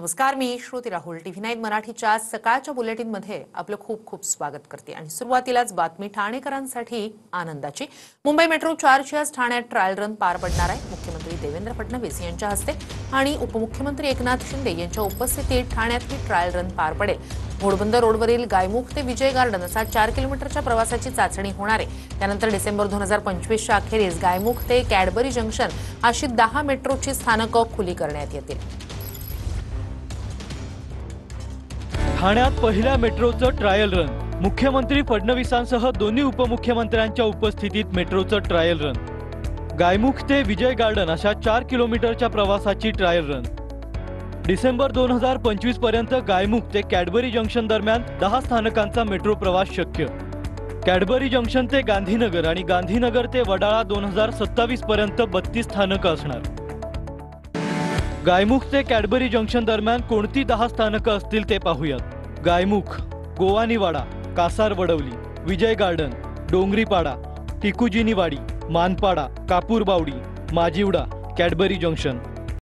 नमस्कार, मी श्रुती राहुल TV9 मराठीच्या सकाळच्या बुलेटिनमध्ये आपलं खूप खूप स्वागत करते आणि सुरुवातीलाच बातमी ठाणेकरांसाठी आनंदाची। मुंबई मेट्रो 4ची आज ठाण्यात ट्रायल रन पार पडणार आहे। मुख्यमंत्री देवेंद्र फडणवीस यांच्या हस्ते आणि उपमुख्यमंत्री एकनाथ शिंदे यांच्या उपस्थितीत ठाण्यात ही ट्रायल रन पार पडेल। घोडबंदर रोडवरील गायमुख ते विजय गार्डन असा 4 किलोमीटरच्या प्रवासाची चाचणी होणार आहे। त्यानंतर डिसेंबर 2025च्या अखेरीस गायमुख ते कॅडबरी जंक्शन अशी 10 मेट्रोची स्थानकं खुली करण्यात येतील। ठाण्यात पहिल्या मेट्रोचं ट्रायल रन। मुख्यमंत्री फडणवीसांसह दोन्ही उपमुख्यमंत्र्यांच्या उपस्थितीत मेट्रोचं ट्रायल रन। गायमुख ते विजय गार्डन अशा 4 किलोमीटरच्या प्रवासाची ट्रायल रन। डिसेंबर 2025 पर्यंत गायमुख ते कॅडबरी जंक्शन दरम्यान 10 स्थानकांचा मेट्रो प्रवास शक्य। कॅडबरी जंक्शन ते गांधीनगर आणि गांधीनगर ते वडाळा 2027 पर्यंत 32 स्थानकं असणार। गायमुख ते कॅडबरी जंक्शन दरम्यान कोणती 10 स्थानकं असतील ते पाहूयात। गायमुख, गोवानीवाडा, कासार वडवली, विजय garden, Dongripada, टिकुजिनीवाडी, Manpada, Kapurbawdi, Majiwada, Cadbury junction.